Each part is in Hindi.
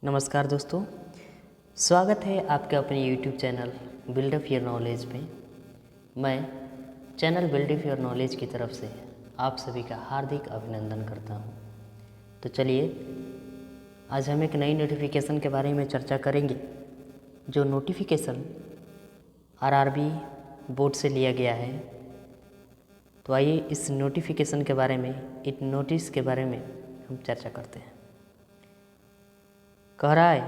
नमस्कार दोस्तों, स्वागत है आपके अपने YouTube channel build up your knowledge में। मैं channel build up your knowledge की तरफ से आप सभी का हार्दिक अभिनंदन करता हूं। तो चलिए आज हम एक नई नोटिफिकेशन के बारे में चर्चा करेंगे, जो नोटिफिकेशन आरआरबी बोर्ड से लिया गया है। तो आइए इस नोटिफिकेशन के बारे में, इस नोटिस के बारे में हम चर्चा करते हैं। कह रहा है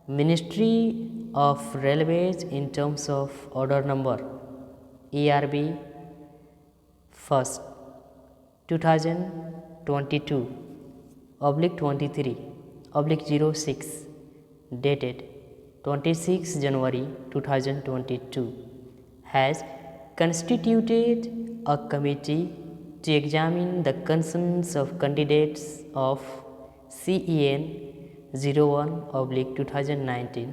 ministry of railways in terms of order number ERB 1 2022/23/06 dated 26 January 2022 has constituted a committee to examine the concerns of candidates of CEN 01/2019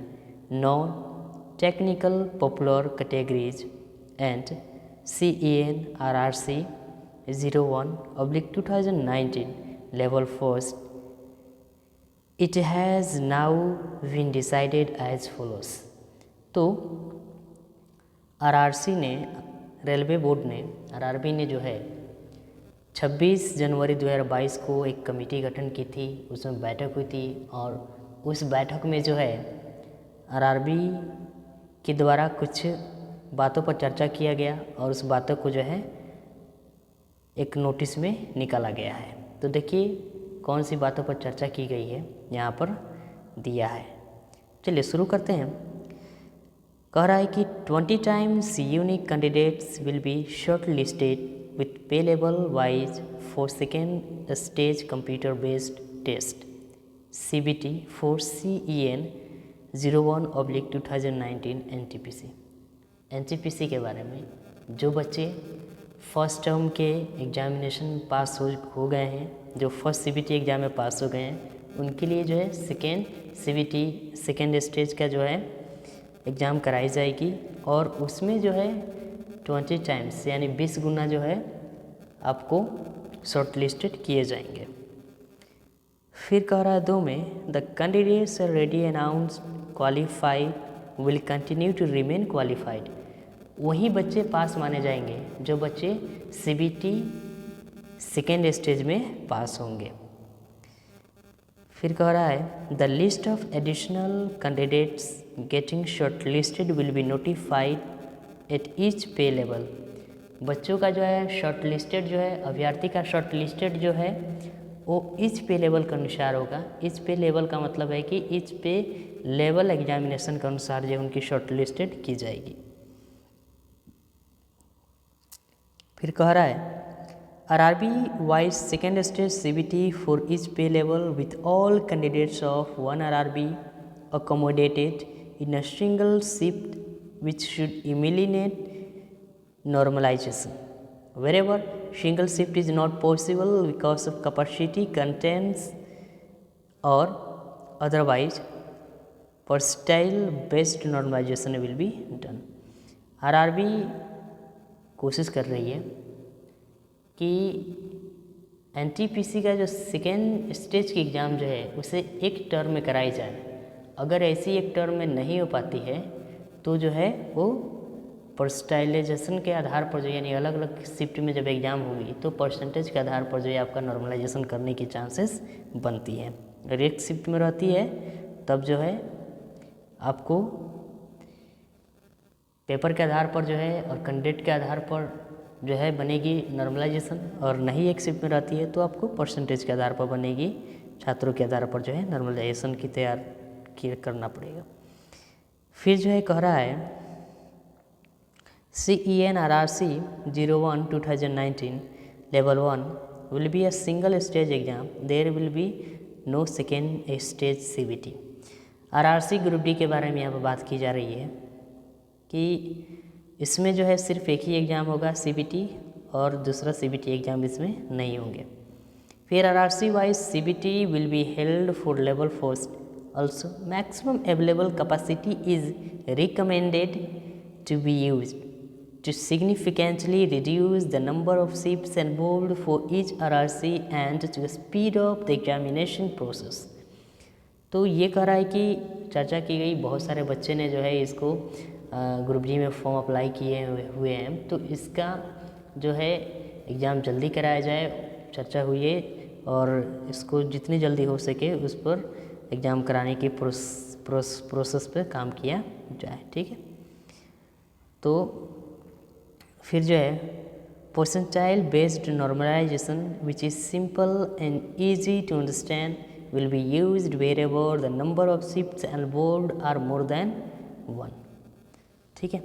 non-technical popular categories and CEN RRC 01/2019 level 1st. It has now been decided as follows. तो RRC ने, रेलवे बोर्ड ने, RRB ने जो है 26 जनवरी 2022 को एक कमेटी गठन की थी। उसमें बैठक हुई थी और उस बैठक में जो है RRB के द्वारा कुछ बातों पर चर्चा किया गया और उस बातों को जो है एक नोटिस में निकाला गया है। तो देखिए कौन सी बातों पर चर्चा की गई है, यहाँ पर दिया है। चलिए शुरू करते हैं। कह रहा है कि 20 times unique candidates will be shortlisted with pay level wise for second stage computer based test CBT for CEN 01/2019 NTPC के बारे में जो बच्चे फर्स्ट टर्म के एग्जामिनेशन पास हो गए हैं, जो फर्स्ट CBT एग्ज़ाम में पास हो गए हैं, उनके लिए जो है सेकेंड CBT सेकेंड स्टेज का जो है एग्ज़ाम कराई जाएगी और उसमें जो है 20 टाइम्स यानी 20 गुना जो है आपको शॉर्ट लिस्टेड किए जाएंगे। फिर कह रहा है 2 में the candidates are ready announce qualified will continue to remain qualified. वही बच्चे पास माने जाएंगे जो बच्चे CBT सेकेंड स्टेज में पास होंगे। फिर कह रहा है the list of additional candidates getting short listed will be notified at each pay level. बच्चों का जो है शॉर्ट लिस्टेड जो है, अभ्यर्थी का शॉर्ट लिस्टेड जो है वो ईच पे लेवल के अनुसार होगा। ईच पे लेवल का मतलब है कि ईच पे लेवल एग्जामिनेशन के अनुसार जो उनकी शॉर्ट लिस्टेड की जाएगी। फिर कह रहा है RRB wise second stage CBT for each pay level with all candidates of 1 RRB accommodated in a single shift which should eliminate normalization. Wherever single shift is not possible because of capacity constraints or otherwise, percentile based normalization will be done. RRB कोशिश कर रही है कि NTPC का जो सेकेंड स्टेज की एग्ज़ाम जो है उसे एक टर्म में कराई जाए। अगर ऐसी एक टर्म में नहीं हो पाती है तो जो है वो परसेंटाइलाइजेशन के आधार पर जो यानी अलग अलग शिफ्ट में जब एग्ज़ाम होगी तो परसेंटेज के आधार पर जो है आपका नॉर्मलाइजेशन करने की चांसेस बनती है। अगर एक शिफ्ट में रहती है तब जो है आपको पेपर के आधार पर जो है और कैंडिडेट के आधार पर जो है बनेगी नॉर्मलाइजेशन, और नहीं एक शिफ्ट में रहती है तो आपको परसेंटेज के आधार पर बनेगी, छात्रों के आधार पर जो है नॉर्मलाइजेशन की तैयार करना पड़ेगा। फिर जो है कह रहा है CEN RRC 01/2019 level 1 will be a single stage exam. There will be no second stage CBT. RRC group D के बारे में यहाँ पर बात की जा रही है कि इसमें जो है सिर्फ एक ही एग्ज़ाम होगा CBT और दूसरा CBT एग्ज़ाम इसमें नहीं होंगे। फिर RRC wise CBT will be held for level 1st. Also, maximum available capacity is recommended to be used to significantly reduce the number of shifts involved for each RRC and to speed up the examination process. तो ये कह रहा है कि चर्चा की गई, बहुत सारे बच्चे ने जो है इसको ग्रुप डी में फॉर्म अप्लाई किए हुए हैं, तो इसका जो है एग्ज़ाम जल्दी कराया जाए, चर्चा हुई है, और इसको जितनी जल्दी हो सके उस पर एग्ज़ाम कराने की प्रोसेस पे काम किया जाए। ठीक है, तो फिर जो है percentile based normalisation which is simple and easy to understand will be used wherever the number of shifts involved are more than 1। ठीक है,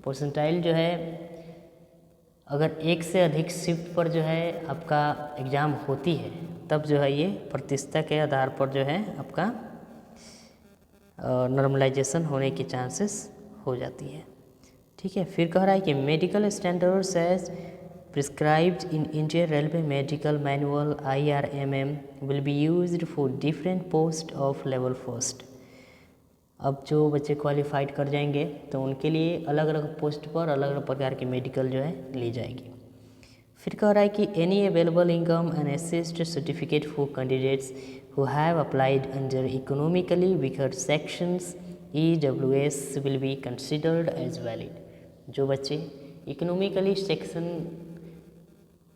परसेंटाइल जो है अगर एक से अधिक शिफ्ट पर जो है आपका एग्ज़ाम होती है तब जो है ये प्रतिशतता के आधार पर जो है आपका नॉर्मलाइजेशन होने की चांसेस हो जाती है। ठीक है, फिर कह रहा है कि medical standards as prescribed in Indian Railway Medical Manual IRMM will be used for different post of level first। अब जो बच्चे क्वालिफाइड कर जाएंगे तो उनके लिए अलग अलग पोस्ट पर अलग अलग प्रकार की मेडिकल जो है ली जाएगी। फिर कह रहा है कि any available income and asset certificate for candidates who have applied under economically weaker sections EWS will be considered as valid. जो बच्चे इकोनॉमिकली सेक्शन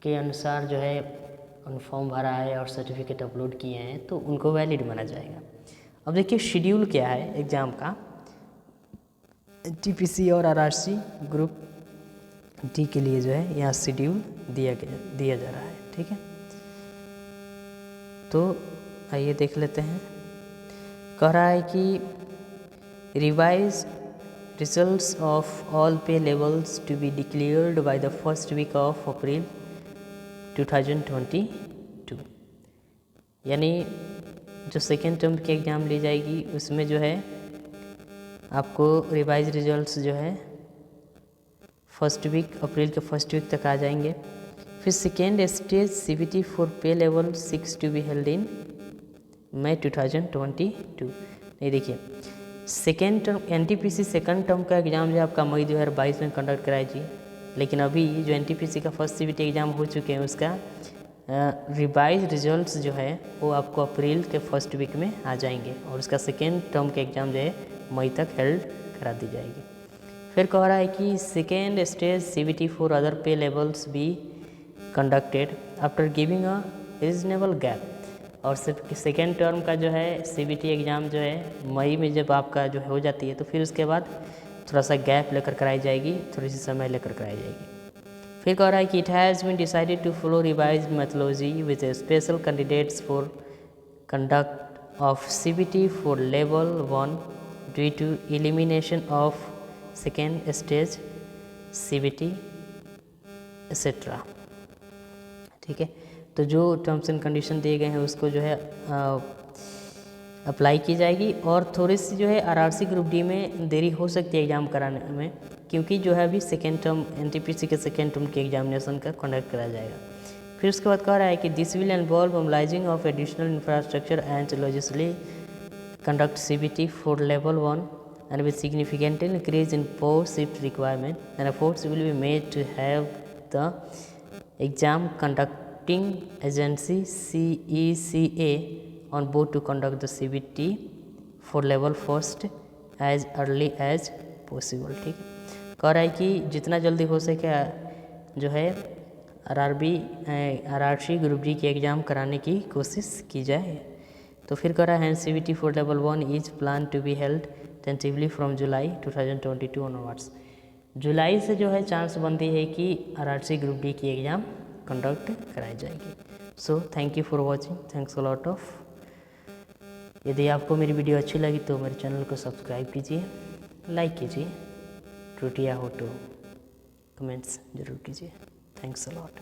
के अनुसार जो है फॉर्म भरा है और सर्टिफिकेट अपलोड किए हैं तो उनको वैलिड माना जाएगा। अब देखिए शेड्यूल क्या है एग्ज़ाम का, TPC और RRC ग्रुप डी के लिए जो है यहाँ शेड्यूल दिया जा रहा है। ठीक है, तो आइए देख लेते हैं। कह रहा है कि revise results of all pay levels to be declared by the first week of April 2022। यानी जो सेकेंड टर्म की एग्ज़ाम ली जाएगी उसमें जो है आपको रिवाइज रिजल्ट्स जो है अप्रैल के फर्स्ट वीक तक आ जाएंगे। फिर second stage CBT for pay level 6 to be held in May 2022। नहीं देखिए, second term NTPC second term का एग्ज़ाम जो है आपका मई 2022 में कंडक्ट कराई थी, लेकिन अभी जो NTPC का फर्स्ट CBT एग्ज़ाम हो चुके हैं उसका रिवाइज रिजल्ट्स जो है वो आपको अप्रैल के फर्स्ट वीक में आ जाएंगे और उसका सेकेंड टर्म के एग्ज़ाम जो है मई तक हेल्ड करा दी जाएगी। फिर कह रहा है कि second stage CBT for other pay levels be conducted after giving a reasonable gap. और सिर्फ सेकेंड टर्म का जो है CBT एग्ज़ाम जो है मई में जब आपका जो हो जाती है तो फिर उसके बाद थोड़ा सा गैप लेकर कराई जाएगी, थोड़ी सी समय लेकर कराई जाएगी। फिर कह रहा है कि it has been decided to follow revise methodology with special candidates for conduct of CBT for level 1 due to elimination of second stage CBT etcetera. ठीक है, तो जो टर्म्स एंड कंडीशन दिए गए हैं उसको जो है अप्लाई की जाएगी। और थोड़ी सी जो है RRC ग्रुप डी में देरी हो सकती है एग्ज़ाम कराने में, क्योंकि जो है अभी सेकेंड टर्म NTPC के सेकेंड टर्म के एग्जामिनेशन का कंडक्ट कराया जाएगा। फिर उसके बाद कह रहा है कि this will involve mobilising of additional infrastructure and logistically conduct CBT for level 1 and with significantly increase in post shift requirement and efforts will be made to have the exam conducting agency CECA on board to conduct the CBT for level first as early as possible। ठीक है, कह रहा है कि जितना जल्दी हो सके जो है RRC ग्रुप डी के एग्ज़ाम कराने की कोशिश की जाए। तो फिर कह रहा है CBT for level 1 is plan to be held tentatively from July 2022 onwards. जुलाई से जो है चांस बनती है कि RRC ग्रुप डी की एग्ज़ाम कंडक्ट कराई जाएगी। So thank you for watching, thanks a lot of. यदि आपको मेरी वीडियो अच्छी लगी तो मेरे चैनल को सब्सक्राइब कीजिए, लाइक कीजिए, त्रुटियाँ हो तो कमेंट्स जरूर कीजिए। Thanks a lot.